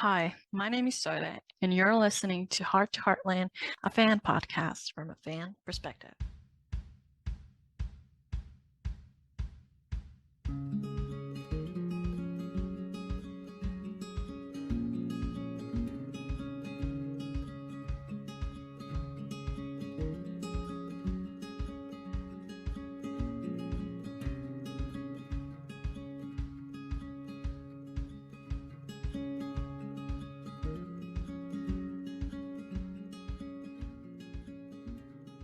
Hi, my name is Soda, and you're listening to Heartland, a fan podcast from a fan perspective.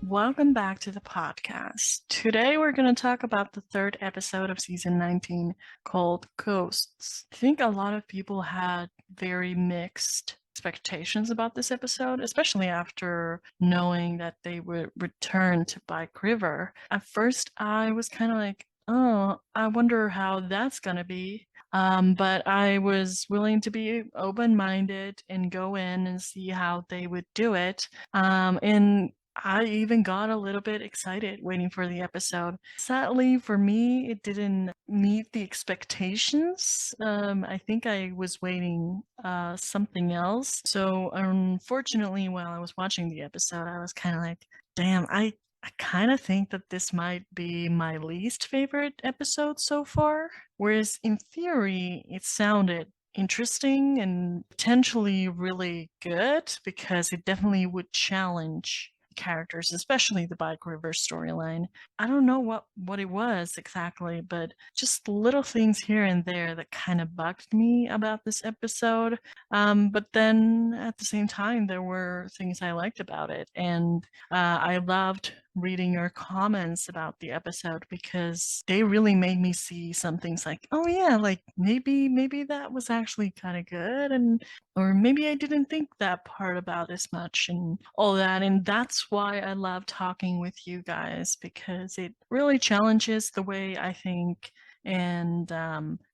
Welcome back to the podcast. Today we're going to talk about the third episode of season 19 called Ghosts. I think a lot of people had very mixed expectations about this episode, especially after knowing that they would return to Bike River. At first, I was kind of like, oh, I wonder how that's going to be. But I was willing to be open-minded and go in and see how they would do it. And I even got a little bit excited waiting for the episode. Sadly, for me, it didn't meet the expectations. I think I was waiting something else. So unfortunately, while I was watching the episode, I was kind of like, damn, I kind of think that this might be my least favorite episode so far. Whereas in theory, it sounded interesting and potentially really good because it definitely would challenge characters, especially the Bike River storyline. I don't know what it was exactly, but just little things here and there that kind of bugged me about this episode. But then at the same time, there were things I liked about it, and I loved reading your comments about the episode because they really made me see some things like, oh yeah, like maybe that was actually kind of good, and or maybe I didn't think that part about as much and all that. And that's why I love talking with you guys, because it really challenges the way I think, and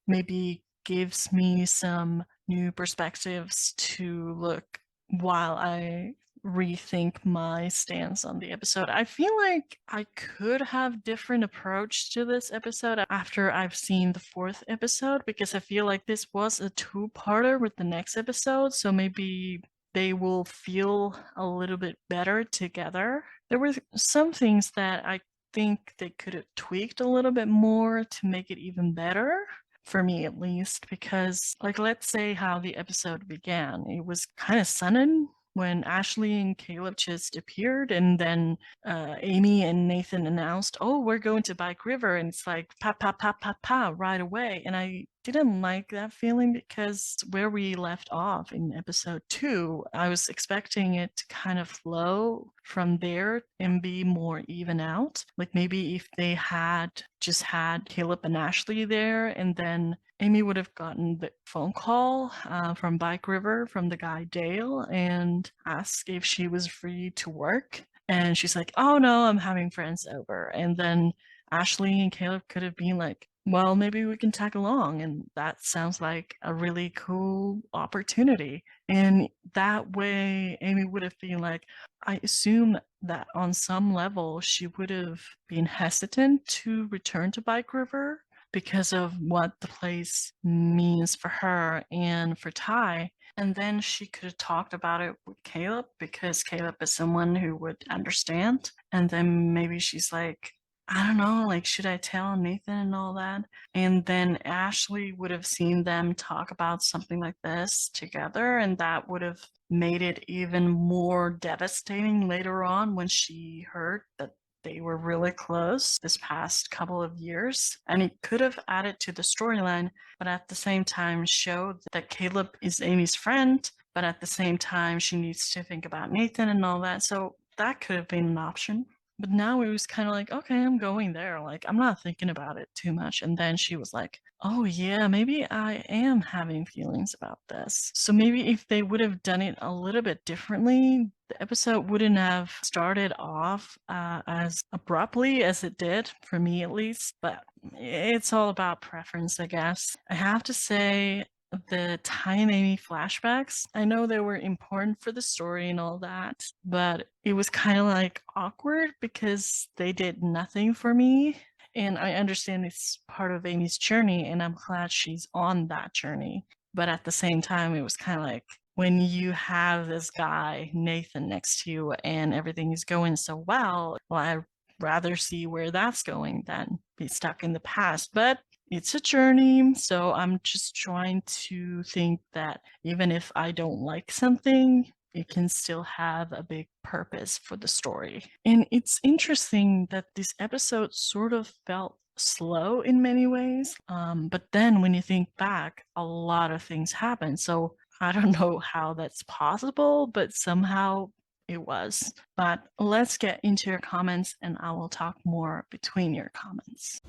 maybe gives me some new perspectives to look while I rethink my stance on the episode. I feel like I could have different approach to this episode after I've seen the fourth episode, because I feel like this was a two-parter with the next episode, so maybe they will feel a little bit better together. There were some things that I think they could have tweaked a little bit more to make it even better, for me at least, because like, let's say how the episode began. It was kind of sudden when Ashley and Caleb just appeared, and then Amy and Nathan announced, oh, we're going to Bike River, and it's like pa pa pa pa pa right away. And I didn't like that feeling, because where we left off in episode 2, I was expecting it to kind of flow from there and be more even out. Like maybe if they had just had Caleb and Ashley there, and then Amy would have gotten the phone call from Bike River from the guy Dale and asked if she was free to work. And she's like, oh no, I'm having friends over. And then Ashley and Caleb could have been like, well, maybe we can tag along. And that sounds like a really cool opportunity. And that way, Amy would have been like, I assume that on some level, she would have been hesitant to return to Bike River because of what the place means for her and for Ty. And then she could have talked about it with Caleb, because Caleb is someone who would understand. And then maybe she's like, I don't know, like, should I tell Nathan and all that? And then Ashley would have seen them talk about something like this together, and that would have made it even more devastating later on when she heard that they were really close this past couple of years. And it could have added to the storyline, but at the same time showed that Caleb is Amy's friend, but at the same time she needs to think about Nathan and all that. So that could have been an option. But now it was kind of like, okay, I'm going there. Like, I'm not thinking about it too much. And then she was like, oh, yeah, maybe I am having feelings about this. So maybe if they would have done it a little bit differently, the episode wouldn't have started off as abruptly as it did, for me at least. But it's all about preference, I guess. I have to say, the Ty and Amy flashbacks, I know they were important for the story and all that, but it was kind of like awkward because they did nothing for me. And I understand it's part of Amy's journey, and I'm glad she's on that journey. But at the same time, it was kind of like when you have this guy, Nathan, next to you and everything is going so well, I'd rather see where that's going than be stuck in the past. But it's a journey, so I'm just trying to think that even if I don't like something, it can still have a big purpose for the story. And it's interesting that this episode sort of felt slow in many ways, but then when you think back, a lot of things happen. So I don't know how that's possible, but somehow it was. But let's get into your comments and I will talk more between your comments.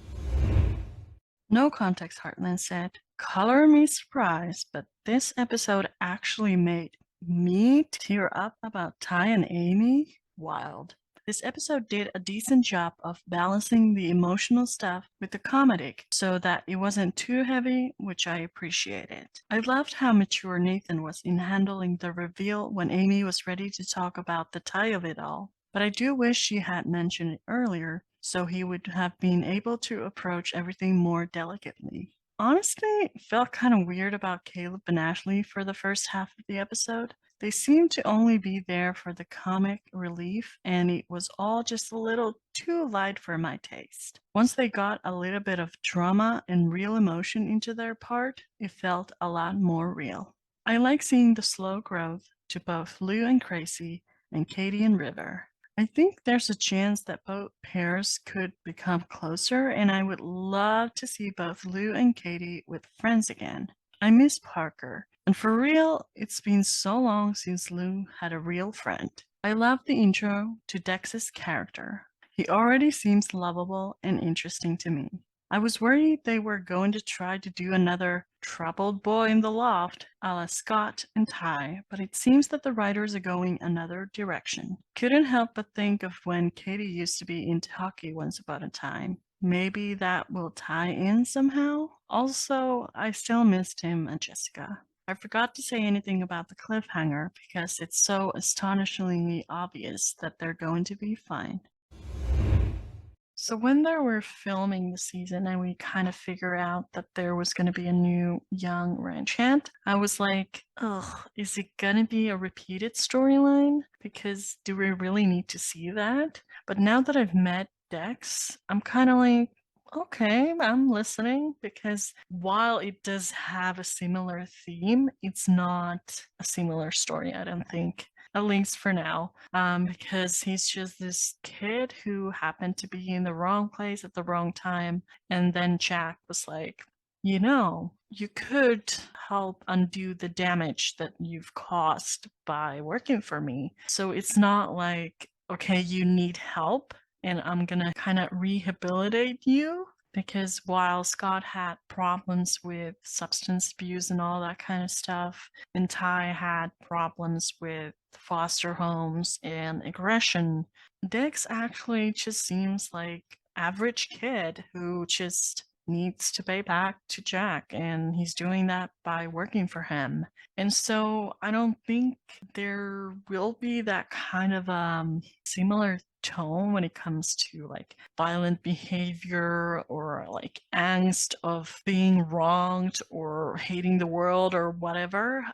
No Context Heartland said, color me surprised, but this episode actually made me tear up about Ty and Amy. Wild. This episode did a decent job of balancing the emotional stuff with the comedic so that it wasn't too heavy, which I appreciated. I loved how mature Nathan was in handling the reveal when Amy was ready to talk about the tie of it all. But I do wish she had mentioned it earlier so he would have been able to approach everything more delicately. Honestly, it felt kind of weird about Caleb and Ashley for the first half of the episode. They seemed to only be there for the comic relief, and it was all just a little too light for my taste. Once they got a little bit of drama and real emotion into their part, it felt a lot more real. I like seeing the slow growth to both Lou and Gracie and Katie and River. I think there's a chance that both pairs could become closer, and I would love to see both Lou and Katie with friends again. I miss Parker, and for real, it's been so long since Lou had a real friend. I love the intro to Dex's character. He already seems lovable and interesting to me. I was worried they were going to try to do another troubled boy in the loft a la Scott and Ty, but it seems that the writers are going another direction. Couldn't help but think of when Katie used to be into hockey once upon a time. Maybe that will tie in somehow? Also, I still missed him and Jessica. I forgot to say anything about the cliffhanger because it's so astonishingly obvious that they're going to be fine. So when they were filming the season and we kind of figure out that there was going to be a new young ranch hand, I was like, ugh, is it going to be a repeated storyline? Because do we really need to see that? But now that I've met Dex, I'm kind of like, okay, I'm listening because while it does have a similar theme, it's not a similar story, I don't think. At least for now, because he's just this kid who happened to be in the wrong place at the wrong time. And then Jack was like, you could help undo the damage that you've caused by working for me. So it's not like, okay, you need help and I'm gonna kind of rehabilitate you. Because while Scott had problems with substance abuse and all that kind of stuff, and Ty had problems with foster homes and aggression, Dix actually just seems like average kid who just needs to pay back to Jack, and he's doing that by working for him. And so I don't think there will be that kind of similar tone when it comes to like violent behavior or like angst of being wronged or hating the world or whatever.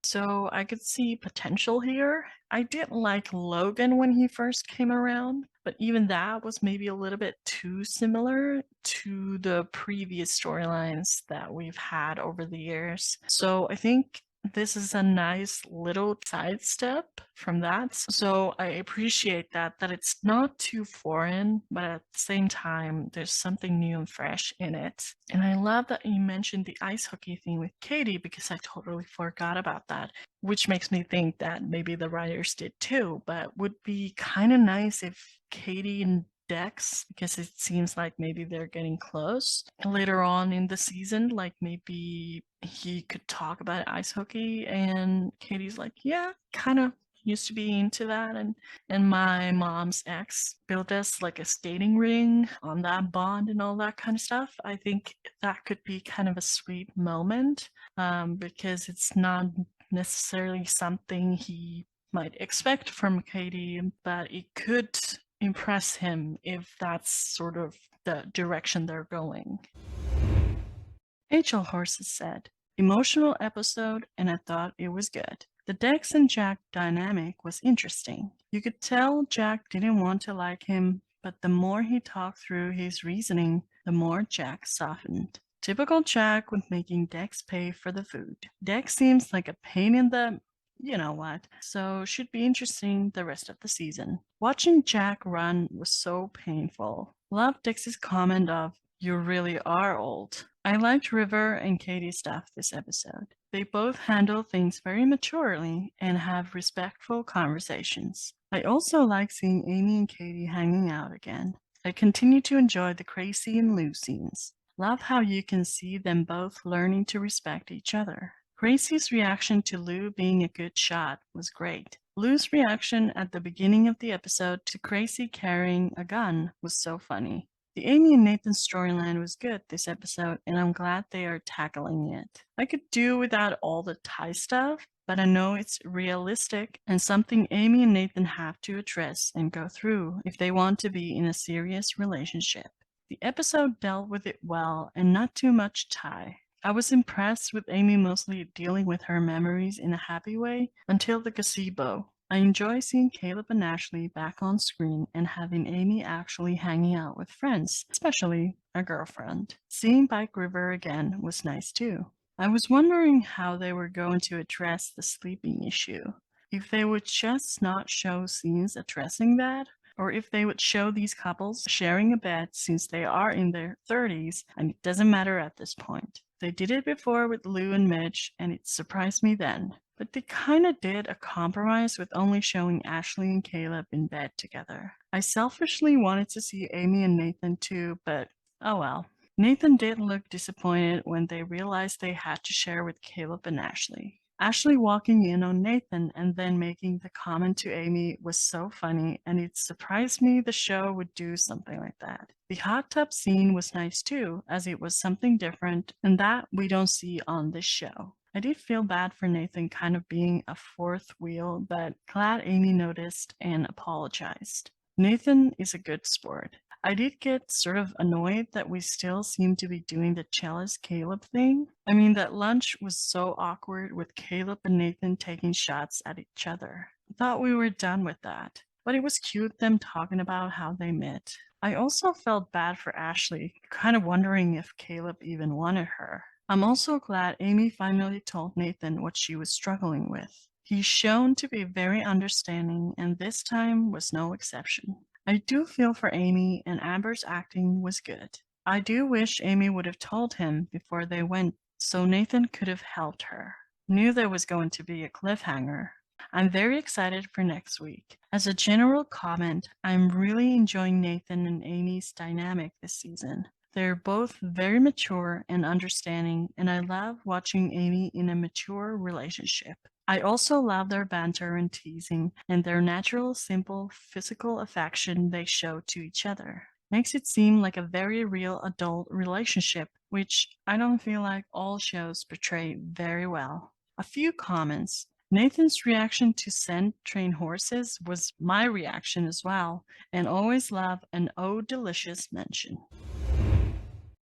So I could see potential here. I didn't like Logan when he first came around, but even that was maybe a little bit too similar to the previous storylines that we've had over the years. So I think this is a nice little sidestep from that. So I appreciate that it's not too foreign, but at the same time, there's something new and fresh in it. And I love that you mentioned the ice hockey thing with Katie because I totally forgot about that, which makes me think that maybe the writers did too, but would be kind of nice if Katie and Dex, because it seems like maybe they're getting close later on in the season, like maybe he could talk about ice hockey and Katie's like, yeah, kind of used to be into that, and my mom's ex built us like a skating ring on that bond and all that kind of stuff. I think that could be kind of a sweet moment, because it's not necessarily something he might expect from Katie, but it could impress him if that's sort of the direction they're going. HL Horses said, emotional episode, and I thought it was good. The Dex and Jack dynamic was interesting. You could tell Jack didn't want to like him, but the more he talked through his reasoning, the more Jack softened. Typical Jack with making Dex pay for the food. Dex seems like a pain in the you know what, so should be interesting the rest of the season. Watching Jack run was so painful. Loved Dix's comment of, "You really are old." I liked River and Katie's stuff this episode. They both handle things very maturely and have respectful conversations. I also like seeing Amy and Katie hanging out again. I continue to enjoy the Crazy and Lou scenes. Love how you can see them both learning to respect each other. Gracie's reaction to Lou being a good shot was great. Lou's reaction at the beginning of the episode to Gracie carrying a gun was so funny. The Amy and Nathan storyline was good this episode, and I'm glad they are tackling it. I could do without all the Thai stuff, but I know it's realistic and something Amy and Nathan have to address and go through if they want to be in a serious relationship. The episode dealt with it well and not too much Thai. I was impressed with Amy mostly dealing with her memories in a happy way until the gazebo. I enjoy seeing Caleb and Ashley back on screen and having Amy actually hanging out with friends, especially a girlfriend. Seeing Bike River again was nice too. I was wondering how they were going to address the sleeping issue. If they would just not show scenes addressing that, or if they would show these couples sharing a bed since they are in their 30s and it doesn't matter at this point. They did it before with Lou and Mitch, and it surprised me then. But they kind of did a compromise with only showing Ashley and Caleb in bed together. I selfishly wanted to see Amy and Nathan too, but oh well. Nathan did look disappointed when they realized they had to share with Caleb and Ashley. Ashley walking in on Nathan and then making the comment to Amy was so funny, and it surprised me the show would do something like that. The hot tub scene was nice too, as it was something different and that we don't see on this show. I did feel bad for Nathan kind of being a fourth wheel, but glad Amy noticed and apologized. Nathan is a good sport. I did get sort of annoyed that we still seem to be doing the jealous Caleb thing. I mean, that lunch was so awkward with Caleb and Nathan taking shots at each other. I thought we were done with that, but it was cute them talking about how they met. I also felt bad for Ashley, kind of wondering if Caleb even wanted her. I'm also glad Amy finally told Nathan what she was struggling with. He's shown to be very understanding, and this time was no exception. I do feel for Amy, and Amber's acting was good. I do wish Amy would have told him before they went so Nathan could have helped her. Knew there was going to be a cliffhanger. I'm very excited for next week. As a general comment, I'm really enjoying Nathan and Amy's dynamic this season. They're both very mature and understanding, and I love watching Amy in a mature relationship. I also love their banter and teasing and their natural, simple physical affection they show to each other. Makes it seem like a very real adult relationship, which I don't feel like all shows portray very well. A few comments. Nathan's reaction to scent train horses was my reaction as well, and always love an "oh delicious" mention.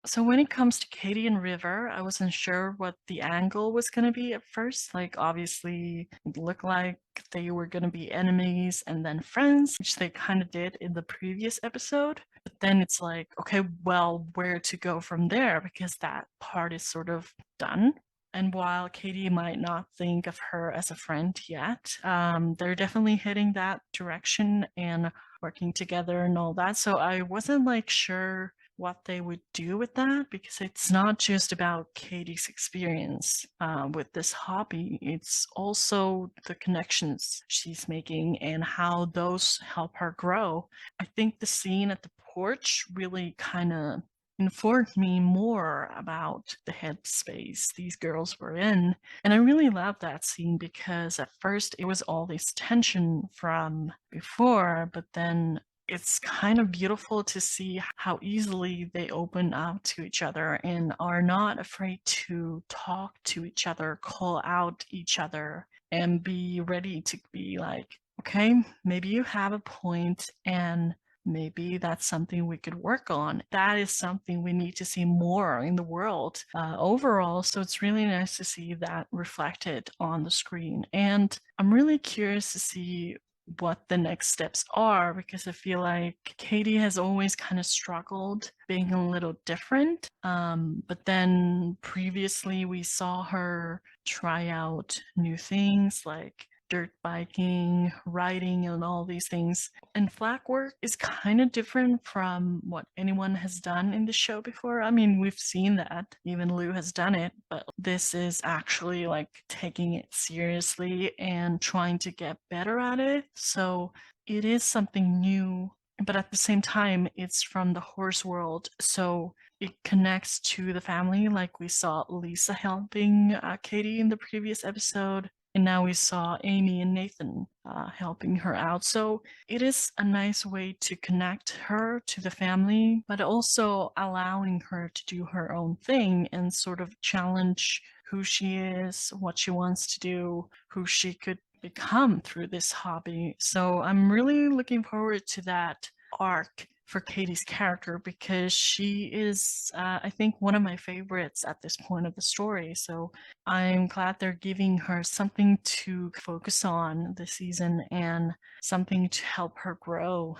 So when it comes to Katie and River, I wasn't sure what the angle was going to be at first. Like, obviously, it looked like they were going to be enemies and then friends, which they kind of did in the previous episode. But then it's like, okay, well, where to go from there? Because that part is sort of done. And while Katie might not think of her as a friend yet, they're definitely heading that direction and working together and all that. So I wasn't like sure what they would do with that, because it's not just about Katie's experience with this hobby, it's also the connections she's making and how those help her grow. I think the scene at the porch really kind of informed me more about the headspace these girls were in. And I really loved that scene because at first it was all this tension from before, but then it's kind of beautiful to see how easily they open up to each other and are not afraid to talk to each other, call out each other, and be ready to be like, okay, maybe you have a point, and maybe that's something we could work on. That is something we need to see more in the world overall. So it's really nice to see that reflected on the screen. And I'm really curious to see what the next steps are, because I feel like Katie has always kind of struggled being a little different. But then previously we saw her try out new things like dirt biking, riding, and all these things. And flag work is kind of different from what anyone has done in the show before. I mean, we've seen that. Even Lou has done it, but this is actually like taking it seriously and trying to get better at it. So it is something new, but at the same time, it's from the horse world. So it connects to the family, like we saw Lisa helping Katie in the previous episode. And now we saw Amy and Nathan helping her out. So it is a nice way to connect her to the family, but also allowing her to do her own thing and sort of challenge who she is, what she wants to do, who she could become through this hobby. So I'm really looking forward to that arc for Katie's character, because she is, I think, one of my favorites at this point of the story. So I'm glad they're giving her something to focus on this season and something to help her grow.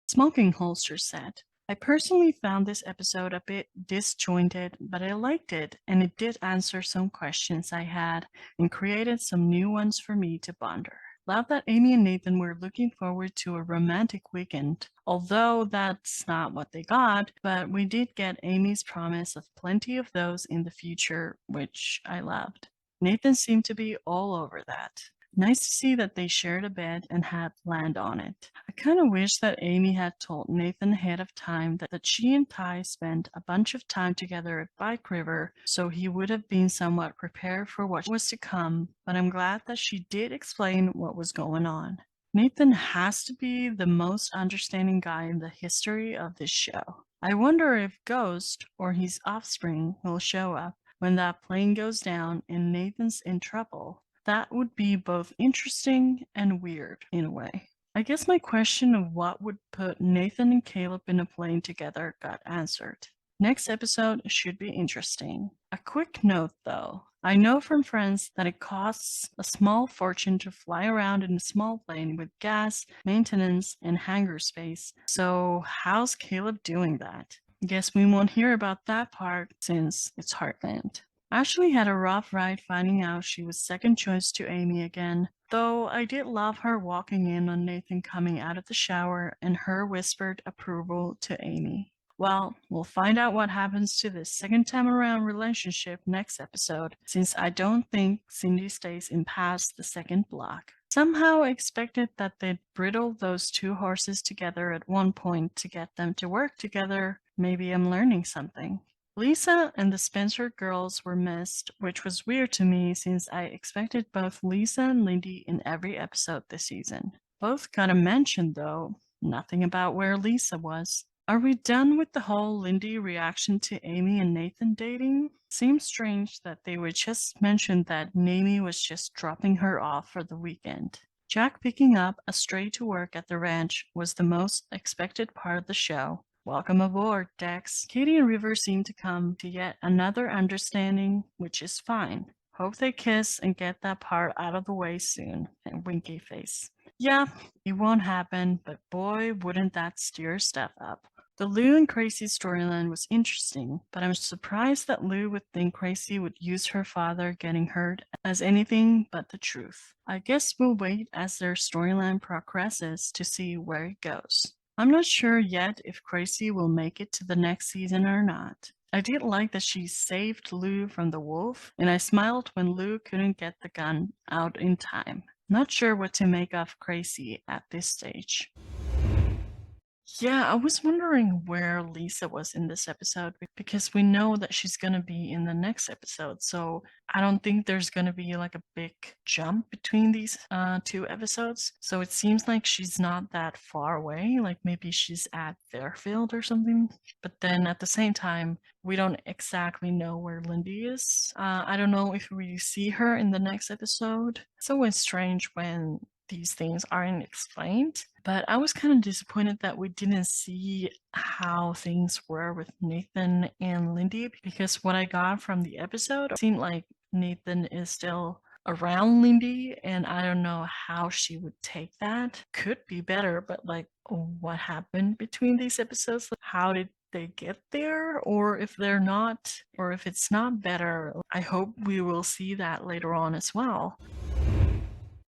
Smoking Holster said, I personally found this episode a bit disjointed, but I liked it, and it did answer some questions I had and created some new ones for me to ponder. Love that Amy and Nathan were looking forward to a romantic weekend, although that's not what they got, but we did get Amy's promise of plenty of those in the future, which I loved. Nathan seemed to be all over that. Nice to see that they shared a bed and had land on it. I kind of wish that Amy had told Nathan ahead of time that she and Ty spent a bunch of time together at Bike River, so he would have been somewhat prepared for what was to come, but I'm glad that she did explain what was going on. Nathan has to be the most understanding guy in the history of this show. I wonder if Ghost or his offspring will show up when that plane goes down and Nathan's in trouble. That would be both interesting and weird in a way. I guess my question of what would put Nathan and Caleb in a plane together got answered. Next episode should be interesting. A quick note though, I know from friends that it costs a small fortune to fly around in a small plane with gas, maintenance, and hangar space. So how's Caleb doing that? Guess we won't hear about that part since it's Heartland. Ashley had a rough ride finding out she was second choice to Amy again, though I did love her walking in on Nathan coming out of the shower and her whispered approval to Amy. Well, we'll find out what happens to this second time around relationship next episode, since I don't think Cindy stays in past the second block. Somehow I expected that they'd bridle those two horses together at one point to get them to work together. Maybe I'm learning something. Lisa and the Spencer girls were missed, which was weird to me since I expected both Lisa and Lindy in every episode this season. Both got a mention though, nothing about where Lisa was. Are we done with the whole Lindy reaction to Amy and Nathan dating? Seems strange that they would just mention that Amy was just dropping her off for the weekend. Jack picking up a stray to work at the ranch was the most expected part of the show. Welcome aboard, Dex. Katie and River seem to come to yet another understanding, which is fine. Hope they kiss and get that part out of the way soon. And winky face. Yeah, it won't happen, but boy, wouldn't that stir stuff up. The Lou and Crazy storyline was interesting, but I'm surprised that Lou would think Crazy would use her father getting hurt as anything but the truth. I guess we'll wait as their storyline progresses to see where it goes. I'm not sure yet if Crazy will make it to the next season or not. I did like that she saved Lou from the wolf, and I smiled when Lou couldn't get the gun out in time. Not sure what to make of Crazy at this stage. Yeah, I was wondering where Lisa was in this episode because we know that she's going to be in the next episode. So I don't think there's going to be like a big jump between these two episodes. So it seems like she's not that far away. Like maybe she's at Fairfield or something. But then at the same time, we don't exactly know where Lindy is. I don't know if we see her in the next episode. It's always strange when these things aren't explained. But I was kind of disappointed that we didn't see how things were with Nathan and Lindy, because what I got from the episode seemed like Nathan is still around Lindy, and I don't know how she would take that. Could be better, but like, what happened between these episodes? How did they get there? Or if they're not, or if it's not better, I hope we will see that later on as well.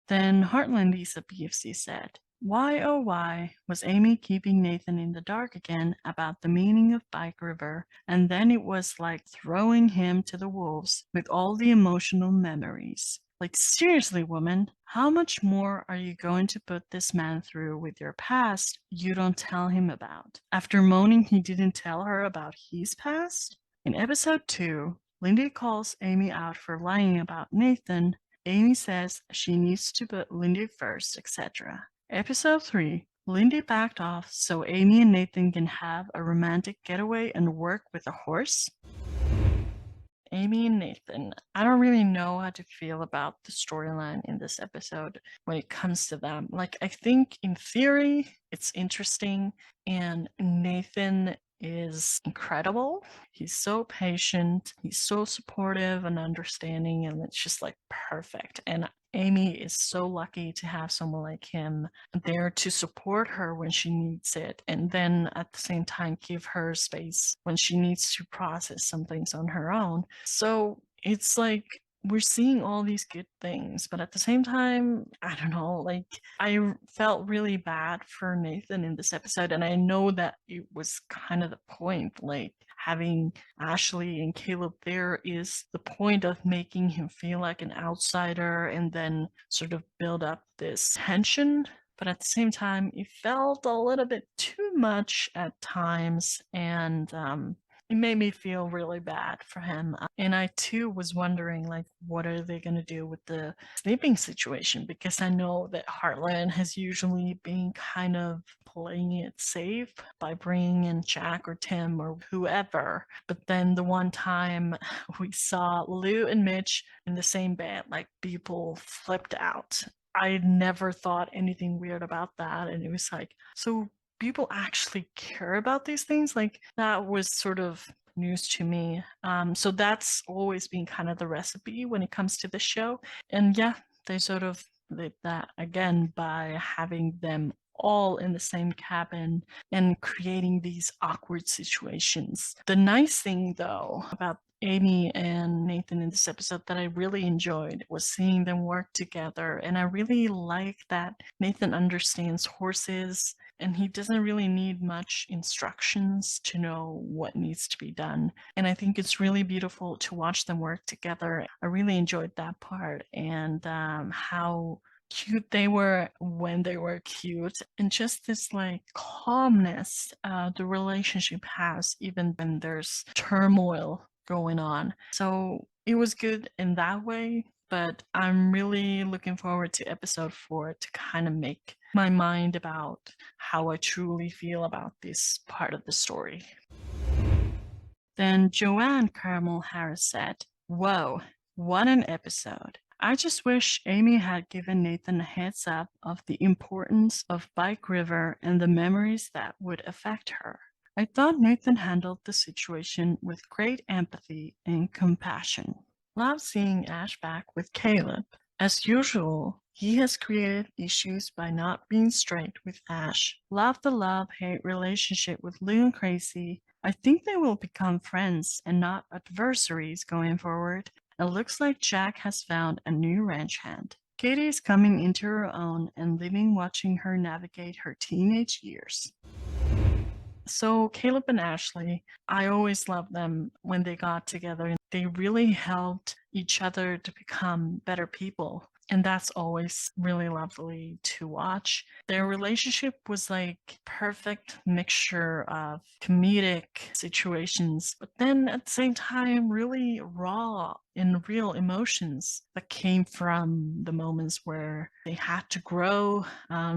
Then Heartland Lisa BFC said, "Why oh why was Amy keeping Nathan in the dark again about the meaning of Bike River, and then it was like throwing him to the wolves with all the emotional memories. Like, seriously, woman, how much more are you going to put this man through with your past you don't tell him about? After moaning he didn't tell her about his past?" In episode 2, Lindy calls Amy out for lying about Nathan. Amy says she needs to put Lindy first, etc. Episode 3, Lindy backed off so Amy and Nathan can have a romantic getaway and work with a horse. Amy and Nathan, I don't really know how to feel about the storyline in this episode when it comes to them. Like, I think in theory it's interesting, and Nathan is incredible. He's so patient, he's so supportive and understanding, and it's just like perfect. And Amy is so lucky to have someone like him there to support her when she needs it, and then at the same time give her space when she needs to process some things on her own. So it's like we're seeing all these good things, but at the same time, I don't know, like I felt really bad for Nathan in this episode, and I know that it was kind of the point, like having Ashley and Caleb there is the point of making him feel like an outsider and then sort of build up this tension. But at the same time, it felt a little bit too much at times, and it made me feel really bad for him. And I too was wondering, like, what are they going to do with the sleeping situation? Because I know that Heartland has usually been kind of playing it safe by bringing in Jack or Tim or whoever. But then the one time we saw Lou and Mitch in the same bed, like people flipped out. I never thought anything weird about that. And it was like, so people actually care about these things? Like, that was sort of news to me. So that's always been kind of the recipe when it comes to the show. And yeah, they sort of did that again by having them all in the same cabin and creating these awkward situations. The nice thing, though, about Amy and Nathan in this episode that I really enjoyed was seeing them work together. And I really like that Nathan understands horses and he doesn't really need much instructions to know what needs to be done. And I think it's really beautiful to watch them work together. I really enjoyed that part, and how cute they were when they were cute, and just this like calmness the relationship has even when there's turmoil going on. So it was good in that way, but I'm really looking forward to episode 4 to kind of make my mind about how I truly feel about this part of the story. Then Joanne Caramel Harris said, "Whoa, what an episode. I just wish Amy had given Nathan a heads up of the importance of Bike River and the memories that would affect her. I thought Nathan handled the situation with great empathy and compassion. Love seeing Ash back with Caleb. As usual, he has created issues by not being straight with Ash. Love the love-hate relationship with Lou and Crazy. I think they will become friends and not adversaries going forward. It looks like Jack has found a new ranch hand. Katie is coming into her own and living watching her navigate her teenage years." So Caleb and Ashley, I always loved them when they got together. They really helped each other to become better people. And that's always really lovely to watch. Their relationship was like perfect mixture of comedic situations, but then at the same time, really raw and real emotions that came from the moments where they had to grow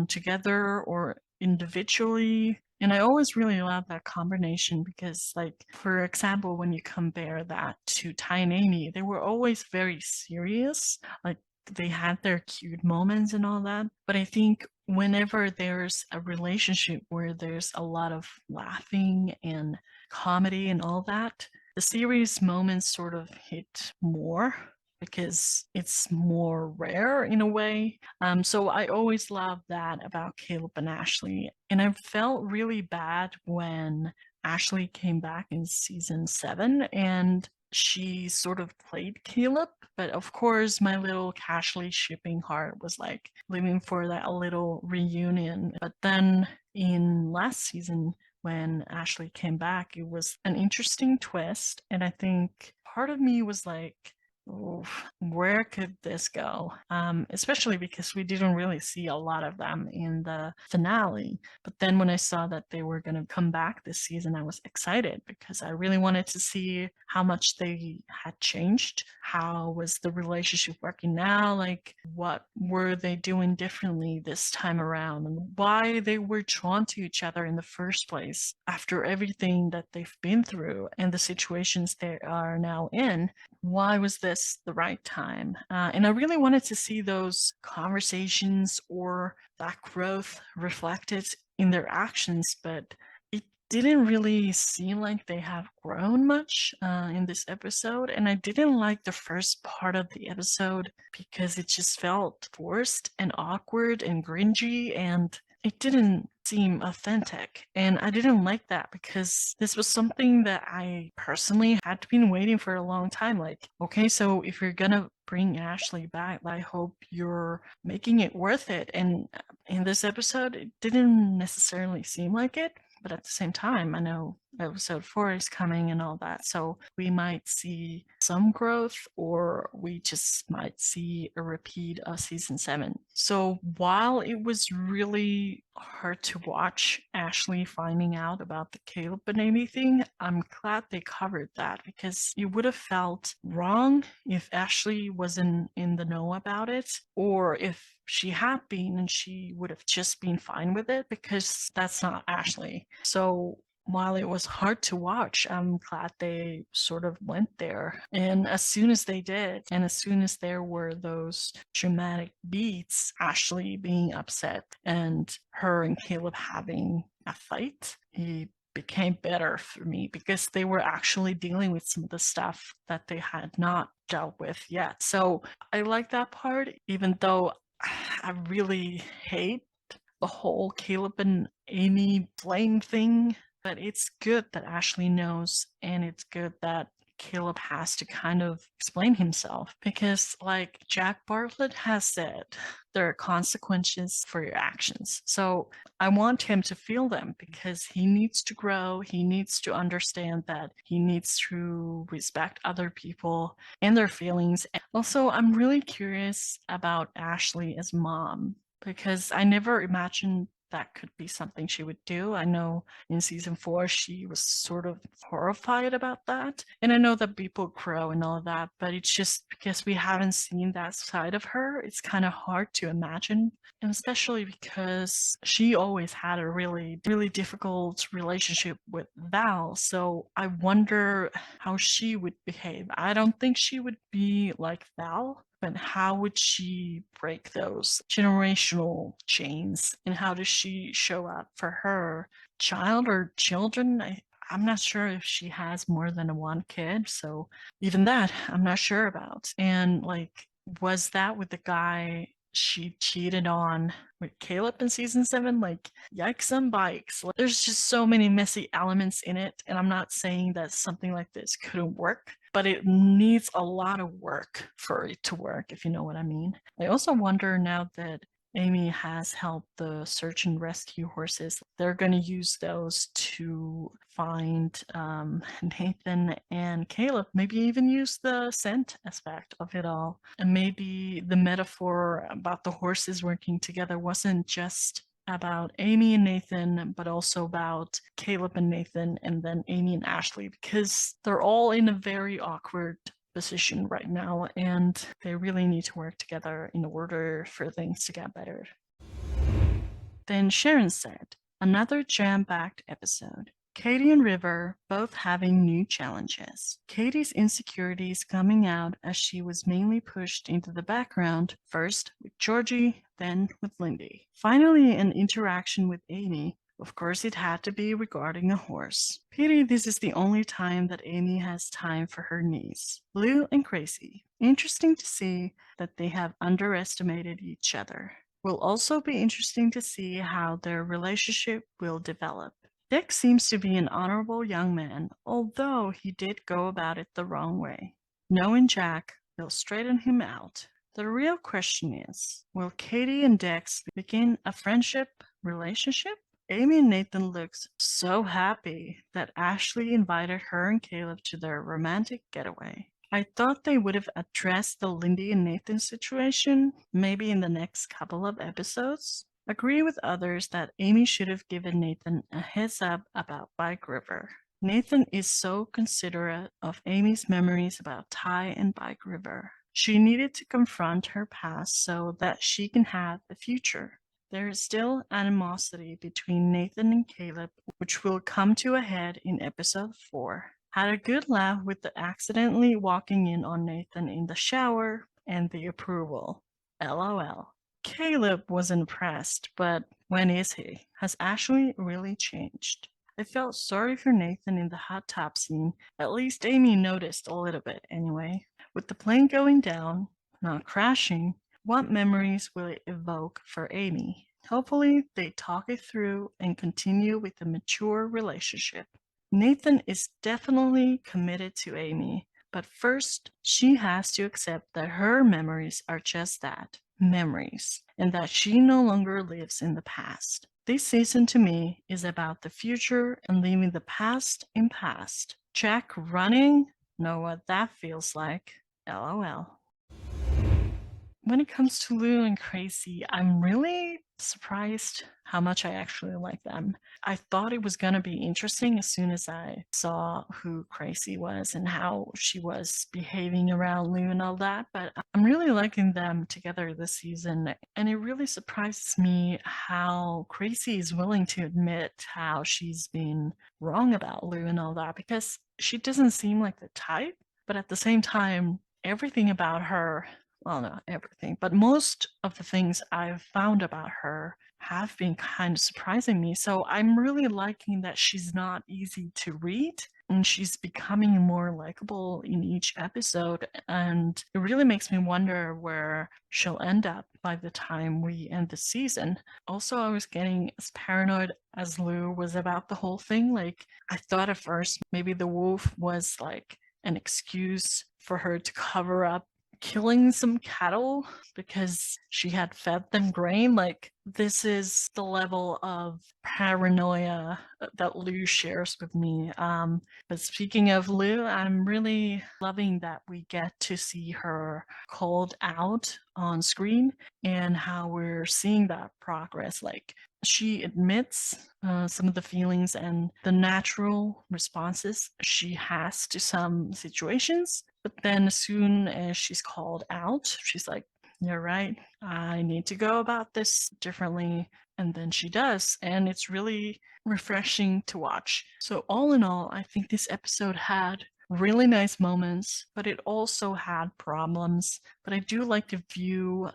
together or individually. And I always really love that combination because, like, for example, when you compare that to Ty and Amy, they were always very serious. Like, they had their cute moments and all that. But I think whenever there's a relationship where there's a lot of laughing and comedy and all that, the series moments sort of hit more because it's more rare in a way. So I always love that about Caleb and Ashley. And I felt really bad when Ashley came back in season 7 and she sort of played Caleb. But of course, my little casually shipping heart was like living for that little reunion. But then in last season, when Ashley came back, it was an interesting twist. And I think part of me was like, oof, where could this go? Especially because we didn't really see a lot of them in the finale. But then when I saw that they were going to come back this season, I was excited because I really wanted to see how much they had changed. How was the relationship working now? Like, what were they doing differently this time around? And why they were drawn to each other in the first place after everything that they've been through and the situations they are now in. Why was this the right time? And I really wanted to see those conversations or that growth reflected in their actions, but it didn't really seem like they have grown much in this episode. And I didn't like the first part of the episode because it just felt forced and awkward and cringy, and it didn't seem authentic. And I didn't like that because this was something that I personally had been waiting for a long time. Like, okay, so if you're gonna bring Ashley back, I hope you're making it worth it. And in this episode, it didn't necessarily seem like it. But at the same time, I know episode 4 is coming and all that. So we might see some growth, or we just might see a repeat of season 7. So while it was really hard to watch Ashley finding out about the Caleb and Amy thing, I'm glad they covered that because it would have felt wrong if Ashley wasn't in the know about it, or if she had been and she would have just been fine with it, because that's not Ashley. So while it was hard to watch, I'm glad they sort of went there. And as soon as they did, and as soon as there were those dramatic beats, Ashley being upset and her and Caleb having a fight, he became better for me because they were actually dealing with some of the stuff that they had not dealt with yet. So I like that part, even though I really hate the whole Caleb and Amy blame thing. But it's good that Ashley knows, and it's good that Caleb has to kind of explain himself because, like Jack Bartlett has said, there are consequences for your actions. So I want him to feel them because he needs to grow. He needs to understand that he needs to respect other people and their feelings. Also, I'm really curious about Ashley as mom because I never imagined that could be something she would do. I know in season 4 she was sort of horrified about that. And I know that people grow and all of that, but it's just because we haven't seen that side of her, it's kind of hard to imagine. And especially because she always had a really, really difficult relationship with Val. So I wonder how she would behave. I don't think she would be like Val, but how would she break those generational chains? And how does she show up for her child or children? I'm not sure if she has more than one kid. So even that, I'm not sure about. And like, was that with the guy she cheated on with Caleb in season 7? Like, yikes on bikes. Like, there's just so many messy elements in it. And I'm not saying that something like this couldn't work, but it needs a lot of work for it to work, if you know what I mean. I also wonder now that Amy has helped the search and rescue horses. They're going to use those to find Nathan and Caleb. Maybe even use the scent aspect of it all. And maybe the metaphor about the horses working together wasn't just about Amy and Nathan, but also about Caleb and Nathan, and then Amy and Ashley, because they're all in a very awkward position right now, and they really need to work together in order for things to get better. Then Sharon said, another jam-packed episode. Katie and River both having new challenges. Katie's insecurities coming out as she was mainly pushed into the background, first with Georgie, then with Lindy. Finally, an interaction with Amy. Of course, it had to be regarding a horse. Pity this is the only time that Amy has time for her niece. Lou and Gracie. Interesting to see that they have underestimated each other. Will also be interesting to see how their relationship will develop. Dick seems to be an honorable young man, although he did go about it the wrong way. Knowing Jack will straighten him out. The real question is, will Katie and Dex begin a friendship relationship? Amy and Nathan looked so happy that Ashley invited her and Caleb to their romantic getaway. I thought they would have addressed the Lindy and Nathan situation maybe in the next couple of episodes. Agree with others that Amy should have given Nathan a heads up about Bike River. Nathan is so considerate of Amy's memories about Ty and Bike River. She needed to confront her past so that she can have a future. There is still animosity between Nathan and Caleb, which will come to a head in episode 4. Had a good laugh with the accidentally walking in on Nathan in the shower and the approval. LOL. Caleb was impressed, but when is he? Has Ashley really changed? I felt sorry for Nathan in the hot tub scene. At least Amy noticed a little bit anyway. With the plane going down, not crashing, what memories will it evoke for Amy? Hopefully, they talk it through and continue with a mature relationship. Nathan is definitely committed to Amy, but first, she has to accept that her memories are just that, memories, and that she no longer lives in the past. This season to me is about the future and leaving the past in past. Jack running? Know what that feels like. LOL. When it comes to Lou and Crazy, I'm really surprised how much I actually like them. I thought it was going to be interesting as soon as I saw who Crazy was and how she was behaving around Lou and all that, but I'm really liking them together this season, and it really surprises me how Crazy is willing to admit how she's been wrong about Lou and all that, because she doesn't seem like the type, but at the same time, everything about her, well, not everything, but most of the things I've found about her have been kind of surprising me. So I'm really liking that she's not easy to read and she's becoming more likable in each episode. And it really makes me wonder where she'll end up by the time we end the season. Also, I was getting as paranoid as Lou was about the whole thing. Like, I thought at first maybe the wolf was like an excuse for her to cover up killing some cattle because she had fed them grain. Like, this is the level of paranoia that Lou shares with me. But speaking of Lou, I'm really loving that we get to see her called out on screen and how we're seeing that progress. Like, she admits some of the feelings and the natural responses she has to some situations. But then as soon as she's called out, she's like, you're right, I need to go about this differently. And then she does. And it's really refreshing to watch. So all in all, I think this episode had really nice moments, but it also had problems. But I do like to view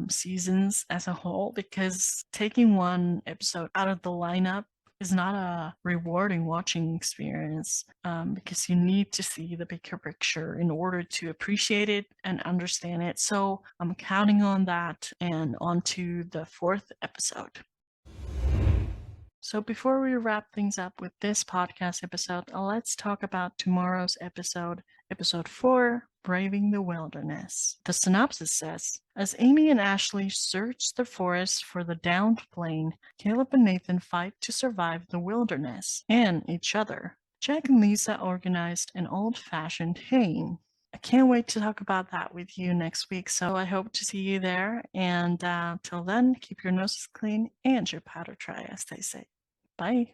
seasons as a whole, because taking one episode out of the lineup is not a rewarding watching experience, because you need to see the bigger picture in order to appreciate it and understand it. So I'm counting on that, and on to the 4th episode. So before we wrap things up with this podcast episode, let's talk about tomorrow's episode, episode 4, Braving the Wilderness. The synopsis says, as Amy and Ashley search the forest for the downed plane, Caleb and Nathan fight to survive the wilderness and each other. Jack and Lisa organized an old-fashioned haying. I can't wait to talk about that with you next week, so I hope to see you there. And till then, keep your noses clean and your powder dry, as they say. Bye.